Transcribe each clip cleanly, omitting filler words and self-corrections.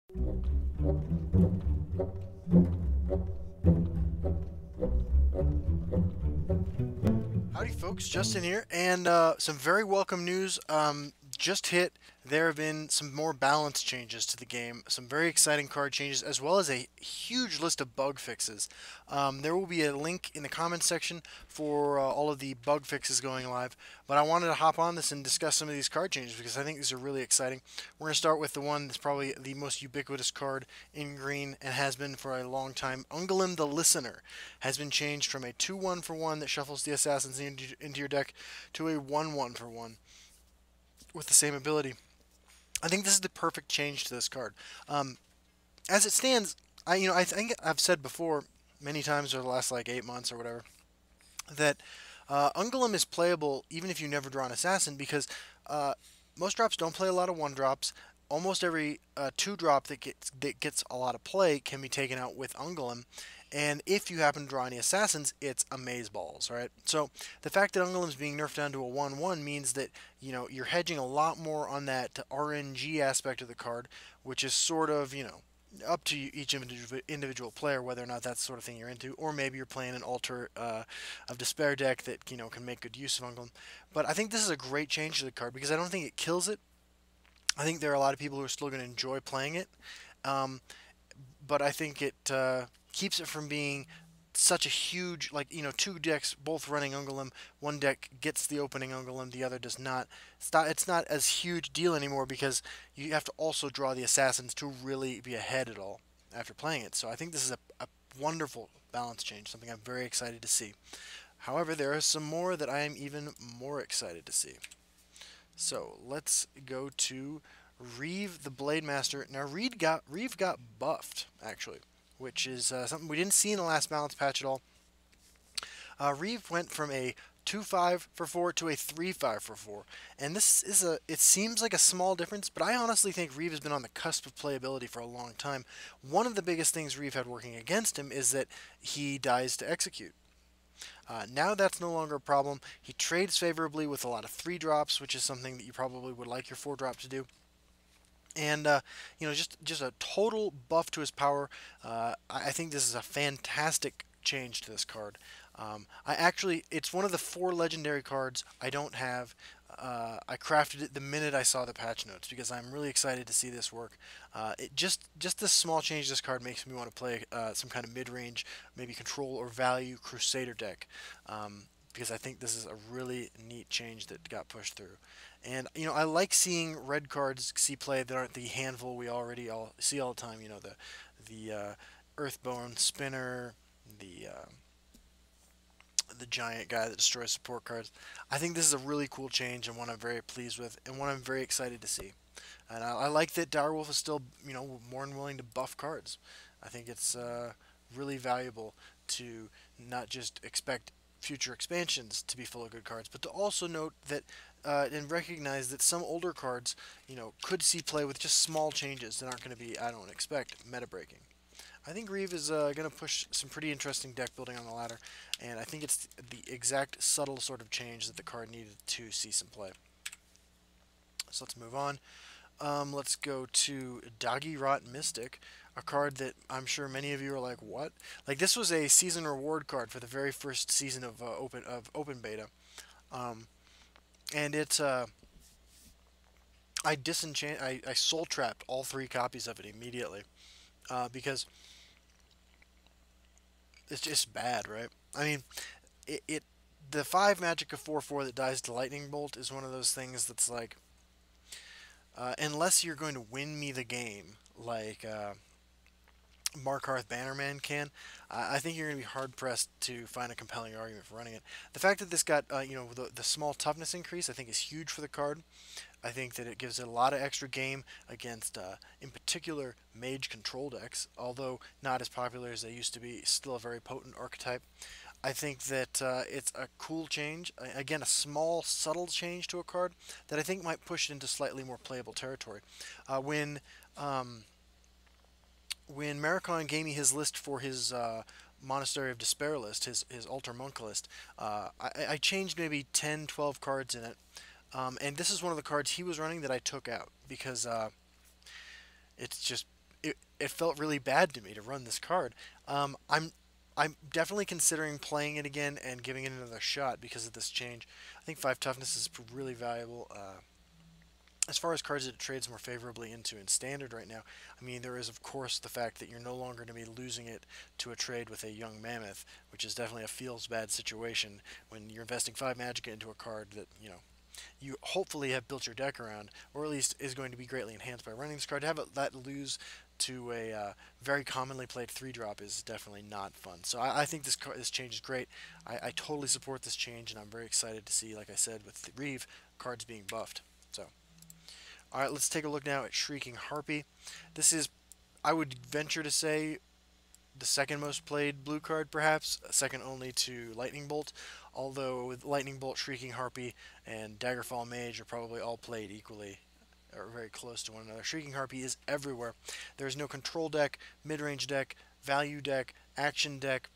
Howdy, folks. Justin here, and some very welcome news just hit. There have been some more balance changes to the game, some very exciting card changes, as well as a huge list of bug fixes. There will be a link in the comments section for all of the bug fixes going live, but I wanted to hop on this and discuss some of these card changes because I think these are really exciting. We're going to start with the one that's probably the most ubiquitous card in green and has been for a long time. Ungolem the Listener has been changed from a 2-1 for 1 that shuffles the assassins into your deck to a 1-1 for 1 with the same ability. I think this is the perfect change to this card. As it stands, I think I've said before many times over the last like 8 months or whatever that Ungolem is playable even if you never draw an assassin because most drops don't play a lot of one drops. Almost every two drop that gets a lot of play can be taken out with Ungolem. And if you happen to draw any assassins, it's amazeballs, right? So the fact that Ungolem's being nerfed down to a 1-1 means that you're hedging a lot more on that RNG aspect of the card, which is sort of up to each individual player whether or not that's the sort of thing you're into, or maybe you're playing an Altar of Despair deck that can make good use of Ungolem. But I think this is a great change to the card because I don't think it kills it. I think there are a lot of people who are still going to enjoy playing it, um, but I think it keeps it from being such a huge, like, two decks both running Ungolem. One deck gets the opening Ungolem, the other does not. It's not as huge deal anymore because you have to also draw the assassins to really be ahead at all after playing it. So I think this is a wonderful balance change, something I'm very excited to see. However, there are some more that I am even more excited to see. So let's go to Reeve the Blade Master. Now Reeve got buffed actually, which is something we didn't see in the last balance patch at all. Reeve went from a 2-5 for 4 to a 3-5 for 4, and this is it seems like a small difference, but I honestly think Reeve has been on the cusp of playability for a long time. One of the biggest things Reeve had working against him is that he dies to execute. Now that's no longer a problem. He trades favorably with a lot of 3 drops, which is something that you probably would like your 4 drop to do. And just a total buff to his power. I think this is a fantastic change to this card. It's one of the 4 legendary cards I don't have. I crafted it the minute I saw the patch notes because I'm really excited to see this work. Just this small change to this card makes me want to play some kind of mid-range, maybe control or value Crusader deck. Because I think this is a really neat change that got pushed through. And I like seeing red cards see play that aren't the handful we already all see all the time. The Earthbone Spinner, the giant guy that destroys support cards. I think this is a really cool change and one I'm very pleased with and one I'm very excited to see. And I like that Direwolf is still more than willing to buff cards. I think it's really valuable to not just expect future expansions to be full of good cards, but to also note that and recognize that some older cards, could see play with just small changes that aren't going to be, I don't expect, meta breaking. I think Reeve is going to push some pretty interesting deck building on the ladder, and I think it's the exact subtle sort of change that the card needed to see some play. So let's move on. Let's go to Doggy Rot Mystic, a card that I'm sure many of you are like, what? Like, this was a season reward card for the very first season of open beta, and it's I soul trapped all 3 copies of it immediately because it's just bad, right? I mean, it the 5 magic of 4/4 that dies to lightning bolt is one of those things that's like, unless you're going to win me the game, like Markarth Bannerman can, I think you're going to be hard pressed to find a compelling argument for running it. The fact that this got the small toughness increase, I think, is huge for the card. I think that it gives it a lot of extra game against, in particular, mage control decks, although not as popular as they used to be. Still a very potent archetype. I think that it's a cool change. Again, a small, subtle change to a card that I think might push it into slightly more playable territory. Um, when Maricon gave me his list for his Monastery of Despair list, his Altar Monk list, I changed maybe 10, 12 cards in it. And this is one of the cards he was running that I took out because it's just it felt really bad to me to run this card. I'm definitely considering playing it again and giving it another shot because of this change. I think 5 toughness is really valuable. As far as cards that it trades more favorably into in standard right now, I mean, there is, of course, the fact that you're no longer going to be losing it to a trade with a young mammoth, which is definitely a feels bad situation when you're investing 5 magic into a card that, you hopefully have built your deck around, or at least is going to be greatly enhanced by running this card. To have that lose to a very commonly played 3 drop is definitely not fun. So I think this change is great. I totally support this change, and I'm very excited to see, like I said, with the Reeve, cards being buffed. So, all right, let's take a look now at Shrieking Harpy. This is, I would venture to say, the second most played blue card, perhaps, second only to Lightning Bolt. Although with Lightning Bolt, Shrieking Harpy, and Daggerfall Mage are probably all played equally or very close to one another. Shrieking Harpy is everywhere. There is no control deck, mid-range deck, value deck, action deck,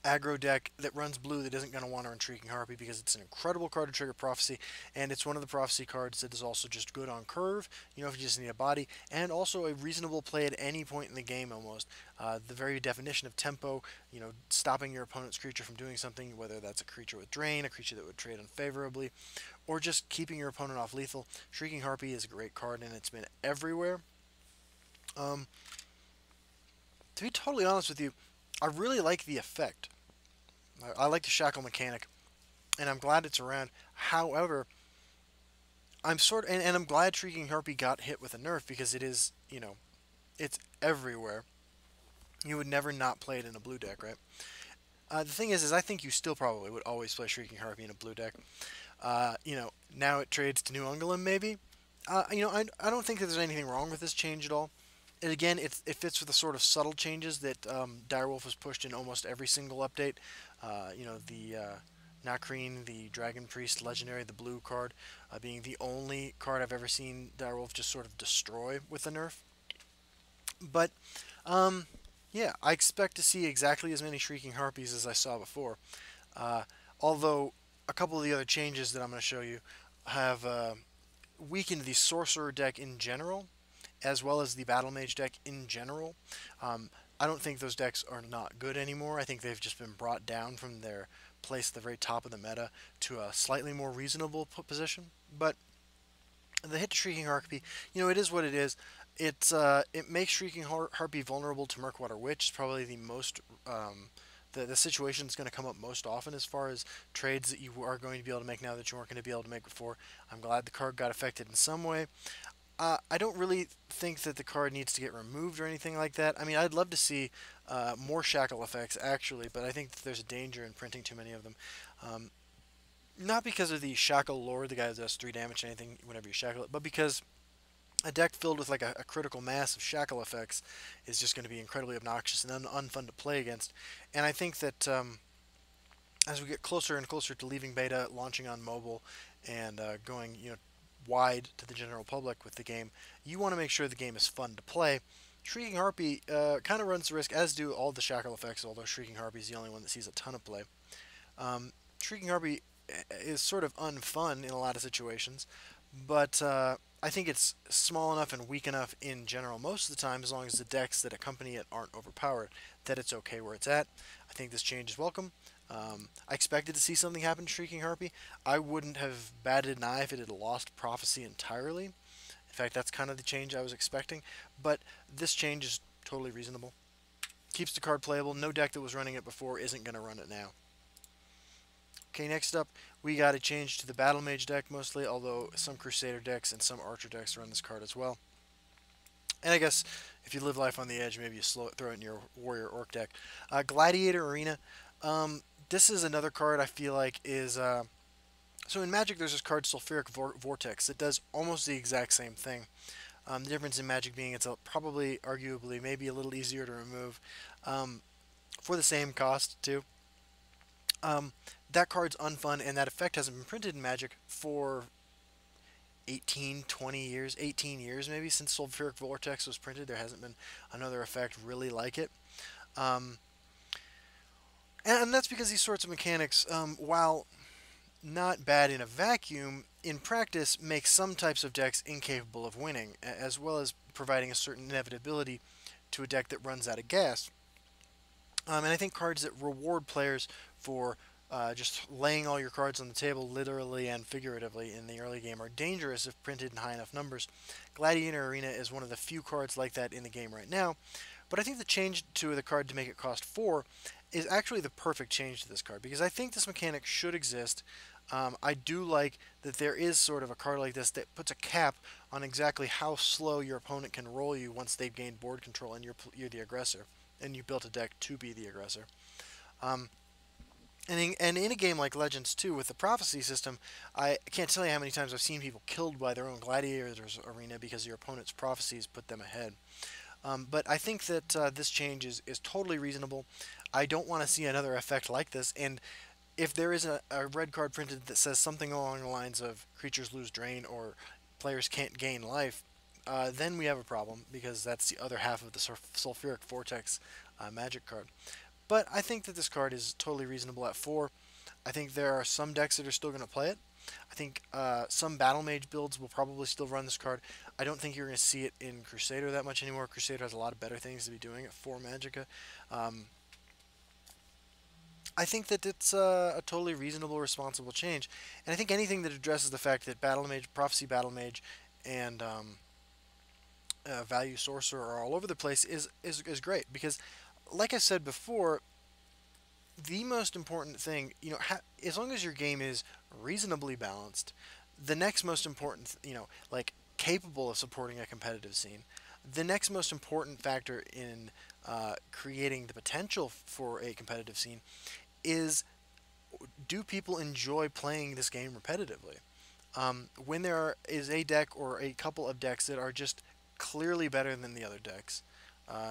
aggro deck that runs blue that isn't going to want to run Shrieking Harpy because it's an incredible card to trigger Prophecy, and it's one of the Prophecy cards that is also just good on curve, if you just need a body, and also a reasonable play at any point in the game almost. The very definition of tempo, stopping your opponent's creature from doing something, whether that's a creature with Drain, a creature that would trade unfavorably, or just keeping your opponent off lethal. Shrieking Harpy is a great card, and it's been everywhere. Um, to be totally honest with you, I really like the effect. I like the shackle mechanic, and I'm glad it's around. However, and I'm glad Shrieking Harpy got hit with a nerf because it is, it's everywhere. You would never not play it in a blue deck, right? The thing is I think you still probably would always play Shrieking Harpy in a blue deck. Now it trades to New Ungolem, maybe. I don't think that there's anything wrong with this change at all. And again, it fits with the sort of subtle changes that Direwolf has pushed in almost every single update. The Nakreen, the Dragon Priest Legendary, the blue card, being the only card I've ever seen Direwolf just sort of destroy with a nerf. But, yeah, I expect to see exactly as many Shrieking Harpies as I saw before. Although, a couple of the other changes that I'm going to show you have weakened the Sorcerer deck in general, as well as the Battle Mage deck in general. I don't think those decks are not good anymore. I think they've just been brought down from their place at the very top of the meta to a slightly more reasonable position. But the hit to Shrieking Harpy, it is what it is. It makes Shrieking Harpy vulnerable to Murkwater Witch. It's probably the most the situation that's going to come up most often as far as trades that you are going to be able to make now that you weren't going to be able to make before. I'm glad the card got affected in some way. I don't really think that the card needs to get removed or anything like that. I mean, I'd love to see more shackle effects, actually, but I think that there's a danger in printing too many of them. Not because of the shackle lore, the guy that does 3 damage to anything whenever you shackle it, but because a deck filled with like a critical mass of shackle effects is just going to be incredibly obnoxious and unfun to play against. And I think that as we get closer and closer to leaving beta, launching on mobile, and going wide to the general public with the game, you want to make sure the game is fun to play. Shrieking Harpy kind of runs the risk, as do all the shackle effects, although Shrieking Harpy is the only one that sees a ton of play. Shrieking Harpy is sort of unfun in a lot of situations, but I think it's small enough and weak enough in general most of the time, as long as the decks that accompany it aren't overpowered, that it's okay where it's at. I think this change is welcome. I expected to see something happen to Shrieking Harpy. I wouldn't have batted an eye if it had lost Prophecy entirely. In fact, that's kind of the change I was expecting. But this change is totally reasonable. Keeps the card playable. No deck that was running it before isn't going to run it now. Okay, next up, we got a change to the Battle Mage deck mostly, although some Crusader decks and some Archer decks run this card as well. And I guess if you live life on the edge, maybe you throw it in your Warrior Orc deck. Gladiator Arena. This is another card I feel like is... so in Magic, there's this card, Sulfuric Vortex, that does almost the exact same thing. The difference in Magic being it's probably, arguably, maybe a little easier to remove for the same cost, too. That card's unfun, and that effect hasn't been printed in Magic for 18, 20 years, 18 years maybe, since Sulfuric Vortex was printed. There hasn't been another effect really like it. And that's because these sorts of mechanics, while not bad in a vacuum, in practice make some types of decks incapable of winning, as well as providing a certain inevitability to a deck that runs out of gas. And I think cards that reward players for just laying all your cards on the table, literally and figuratively, in the early game are dangerous if printed in high enough numbers. Gladiator Arena is one of the few cards like that in the game right now, but I think the change to the card to make it cost 4 is actually the perfect change to this card because I think this mechanic should exist. I do like that there is sort of a card like this that puts a cap on exactly how slow your opponent can roll you once they've gained board control and you're the aggressor, and you built a deck to be the aggressor. Um, and in a game like Legends 2 with the prophecy system, I can't tell you how many times I've seen people killed by their own gladiators arena because your opponent's prophecies put them ahead. But I think that this change is totally reasonable. I don't want to see another effect like this. And if there is a red card printed that says something along the lines of creatures lose drain or players can't gain life, then we have a problem because that's the other half of the sulfuric vortex magic card. But I think that this card is totally reasonable at 4. I think there are some decks that are still going to play it. I think some Battle Mage builds will probably still run this card. I don't think you're going to see it in Crusader that much anymore. Crusader has a lot of better things to be doing at 4 Magicka. Um, I think that it's a totally reasonable, responsible change. And I think anything that addresses the fact that Battle Mage, Prophecy Battle Mage, and Value Sorcerer are all over the place is great. Because, like I said before, the most important thing, as long as your game is reasonably balanced, the next most important, like capable of supporting a competitive scene, the next most important factor in creating the potential for a competitive scene is, do people enjoy playing this game repetitively? When there is a deck or a couple of decks that are just clearly better than the other decks,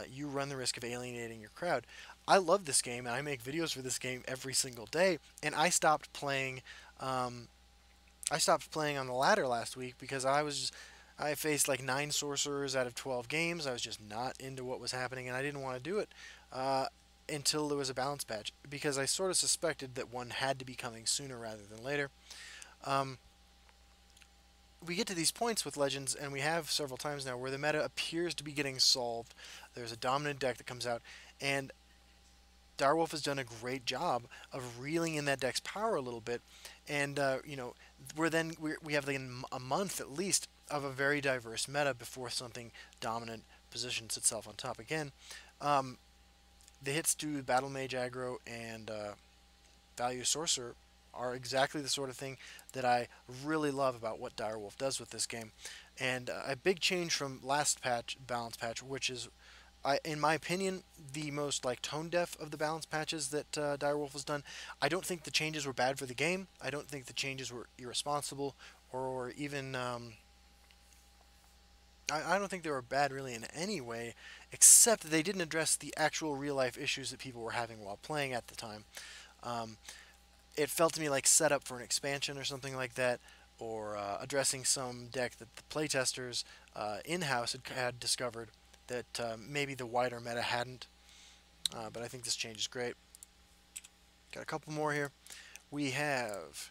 you run the risk of alienating your crowd. I love this game, and I make videos for this game every single day. And I stopped playing. I stopped playing on the ladder last week because I faced like 9 sorcerers out of 12 games. I was just not into what was happening, and I didn't want to do it until there was a balance patch because I sort of suspected that one had to be coming sooner rather than later. Um, we get to these points with Legends, and we have several times now, where the meta appears to be getting solved. There's a dominant deck that comes out, and Direwolf has done a great job of reeling in that deck's power a little bit, and we have like a month at least of a very diverse meta before something dominant positions itself on top again. The hits to Battle Mage aggro and Value Sorcerer are exactly the sort of thing that I really love about what Direwolf does with this game. And a big change from last patch, balance patch, which is, in my opinion, the most like tone deaf of the balance patches that Direwolf has done. I don't think the changes were bad for the game. I don't think the changes were irresponsible or even. I don't think they were bad really in any way, except that they didn't address the actual real life issues that people were having while playing at the time. Um, it felt to me like set up for an expansion or something like that, or addressing some deck that the playtesters in-house had discovered that maybe the wider meta hadn't. But I think this change is great. Got a couple more here. We have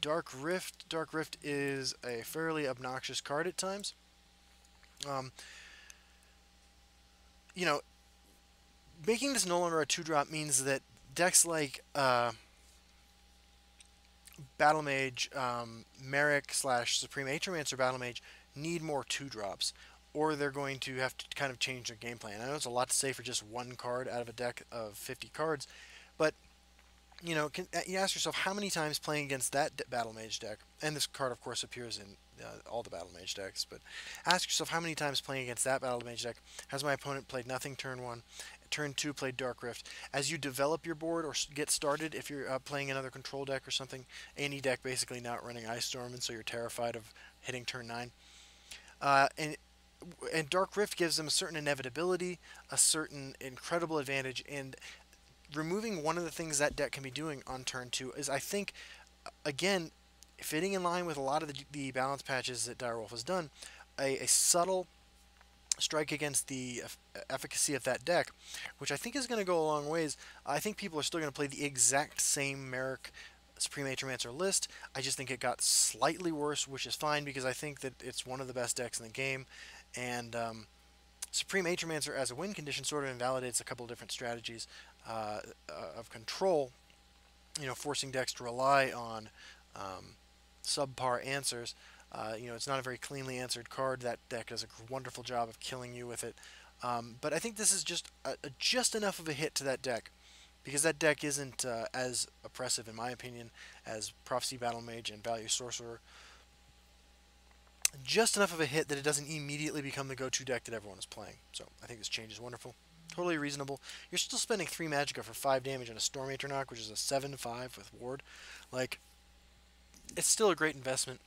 Dark Rift. Dark Rift is a fairly obnoxious card at times. Um, you know, Making this no longer a 2-drop means that decks like Battle Mage, Merrick slash Supreme Atromancer Battle Mage need more 2-drops, or they're going to have to kind of change their game plan. I know it's a lot to say for just one card out of a deck of 50 cards, but you ask yourself how many times playing against that Battle Mage deck, and this card of course appears in all the Battle Mage decks, but ask yourself how many times playing against that Battle Mage deck has my opponent played nothing turn 1, turn 2 played Dark Rift. As you develop your board or get started, if you're playing another control deck or something, any deck basically not running Ice Storm, and so you're terrified of hitting turn 9. And Dark Rift gives them a certain inevitability, a certain incredible advantage, and removing one of the things that deck can be doing on turn 2 is, I think, again, fitting in line with a lot of the balance patches that Direwolf has done, a subtle strike against the efficacy of that deck, which I think is going to go a long ways. I think people are still going to play the exact same Merrick Supreme Atromancer list. I just think it got slightly worse, which is fine because I think that it's one of the best decks in the game. And Supreme Atromancer as a win condition sort of invalidates a couple of different strategies of control, forcing decks to rely on um, subpar answers. It's not a very cleanly answered card. That deck does a wonderful job of killing you with it. But I think this is just enough of a hit to that deck because that deck isn't as oppressive, in my opinion, as Prophecy Battle Mage and Value Sorcerer. Just enough of a hit that it doesn't immediately become the go-to deck that everyone is playing. So I think this change is wonderful. Totally reasonable. You're still spending 3 Magicka for 5 damage on a Storm Atronach, which is a 7/5 with Ward. Like, it's still a great investment.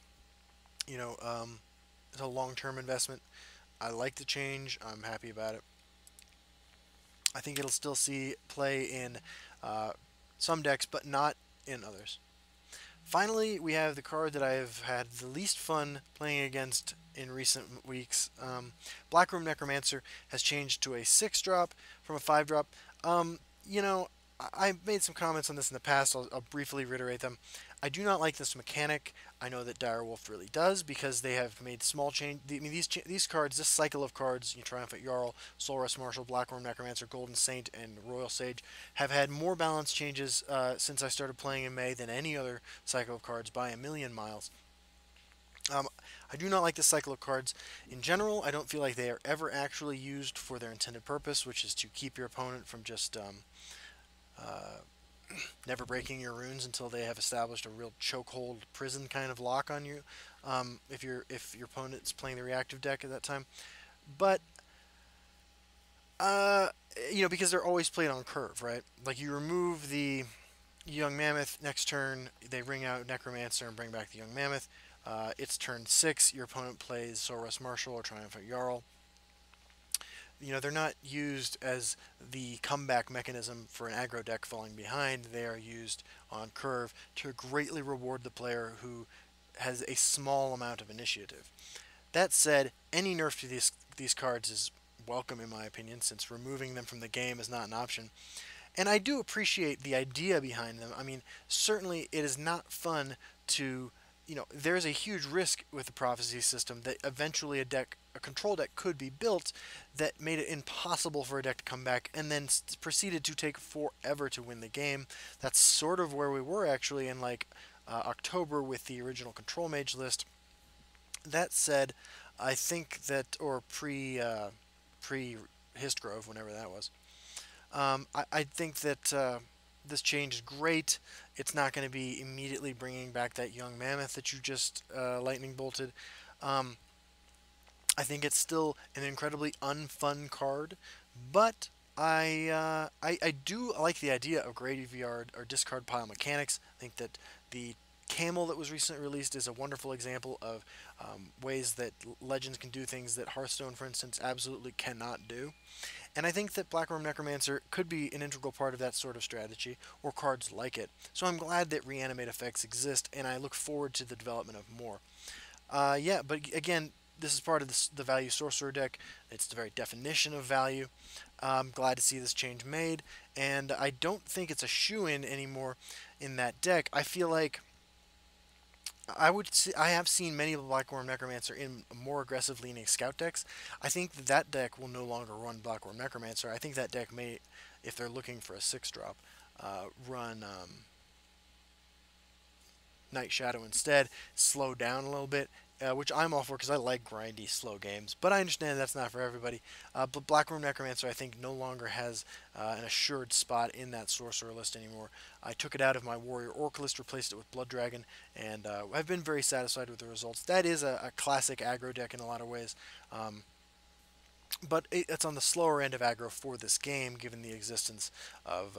It's a long-term investment. I like the change. I'm happy about it. I think it'll still see play in uh, some decks, but not in others. Finally, we have the card that I've had the least fun playing against in recent weeks. Blackroom Necromancer has changed to a 6-drop from a 5-drop. I've made some comments on this in the past. I'll briefly reiterate them. I do not like this mechanic. I know that Direwolf really does because they have made small change. I mean, these cards, this cycle of cards, Triumphant Jarl, Soulrest Marshal, Blackworm Necromancer, Golden Saint, and Royal Sage, have had more balance changes since I started playing in May than any other cycle of cards by a million miles. Um, I do not like this cycle of cards in general. I don't feel like they are ever actually used for their intended purpose, which is to keep your opponent from just uh, never breaking your runes until they have established a real chokehold prison kind of lock on you. If your opponent's playing the reactive deck at that time, but uh, because they're always played on curve, right? Like you remove the young mammoth next turn, they ring out Necromancer and bring back the young mammoth. It's turn 6. Your opponent plays Soulrest Marshal or Triumphant Jarl. They're not used as the comeback mechanism for an aggro deck falling behind. They are used on curve to greatly reward the player who has a small amount of initiative. That said, any nerf to these cards is welcome in my opinion, since removing them from the game is not an option. And I do appreciate the idea behind them. I mean, certainly it is not fun to, there's a huge risk with the prophecy system that eventually a control deck could be built that made it impossible for a deck to come back and then proceeded to take forever to win the game. That's sort of where we were actually in October with the original Control Mage list. That said, I think that, or pre Histgrove, whenever that was. I think that this change is great. It's not going to be immediately bringing back that young mammoth that you just lightning bolted. Um, I think it's still an incredibly unfun card, but I do like the idea of graveyard or discard pile mechanics. I think that the Camel that was recently released is a wonderful example of ways that Legends can do things that Hearthstone, for instance, absolutely cannot do. And I think that Blackworm Necromancer could be an integral part of that sort of strategy, or cards like it. So I'm glad that reanimate effects exist, and I look forward to the development of more. Yeah, but again, this is part of the value sorcerer deck. It's the very definition of value. I'm glad to see this change made, and I don't think it's a shoe-in anymore in that deck. I feel like I have seen many of the Blackworm Necromancer in more aggressive leaning scout decks. I think that deck will no longer run Blackworm Necromancer. I think that deck may, if they're looking for a 6-drop, run Night Shadow instead, slow down a little bit, which I'm all for because I like grindy, slow games. But I understand that's not for everybody. But Blackroom Necromancer, I think, no longer has an assured spot in that sorcerer list anymore. I took it out of my Warrior Orc list, replaced it with Blood Dragon, and I've been very satisfied with the results. That is a classic aggro deck in a lot of ways. But it's on the slower end of aggro for this game, given the existence of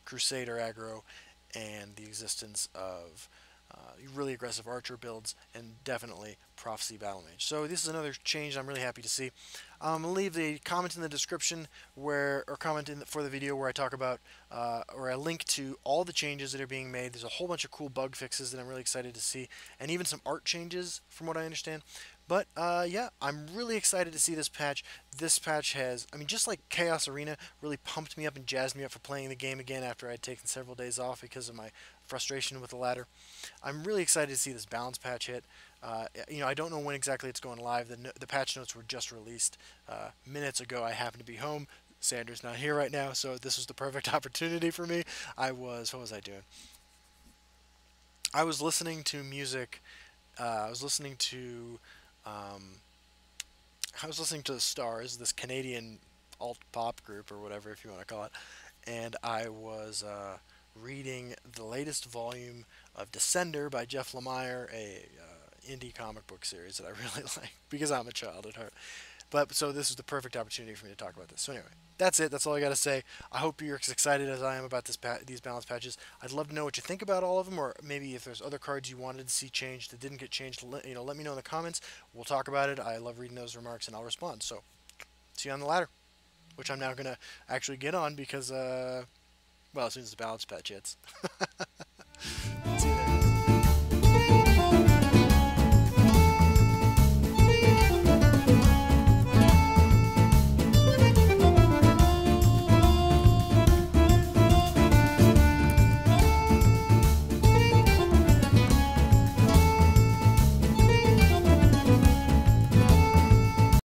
Crusader aggro and the existence of really aggressive archer builds, and definitely Prophecy Battle Mage. So this is another change I'm really happy to see. I'll leave the comment in the description or comment for the video where I talk about, or I link to all the changes that are being made. There's a whole bunch of cool bug fixes that I'm really excited to see, and even some art changes from what I understand. But yeah, I'm really excited to see this patch. This patch has, I mean, just like Chaos Arena really pumped me up and jazzed me up for playing the game again after I'd taken several days off because of my frustration with the ladder. I'm really excited to see this balance patch hit. I don't know when exactly it's going live. The patch notes were just released minutes ago. I happen to be home. Sanders not here right now, so this was the perfect opportunity for me. What was I doing? I was listening to music. I was listening to um, I was listening to the Stars, this Canadian alt pop group or whatever, if you want to call it, and I was reading the latest volume of Descender by Jeff Lemire, a indie comic book series that I really like because I'm a child at heart. But so this is the perfect opportunity for me to talk about this. So anyway, that's it. That's all I got to say. I hope you're as excited as I am about these balance patches. I'd love to know what you think about all of them, or maybe if there's other cards you wanted to see changed that didn't get changed. Let me know in the comments. We'll talk about it. I love reading those remarks, and I'll respond. So see you on the ladder, which I'm now gonna actually get on because well, as soon as the balance patch hits.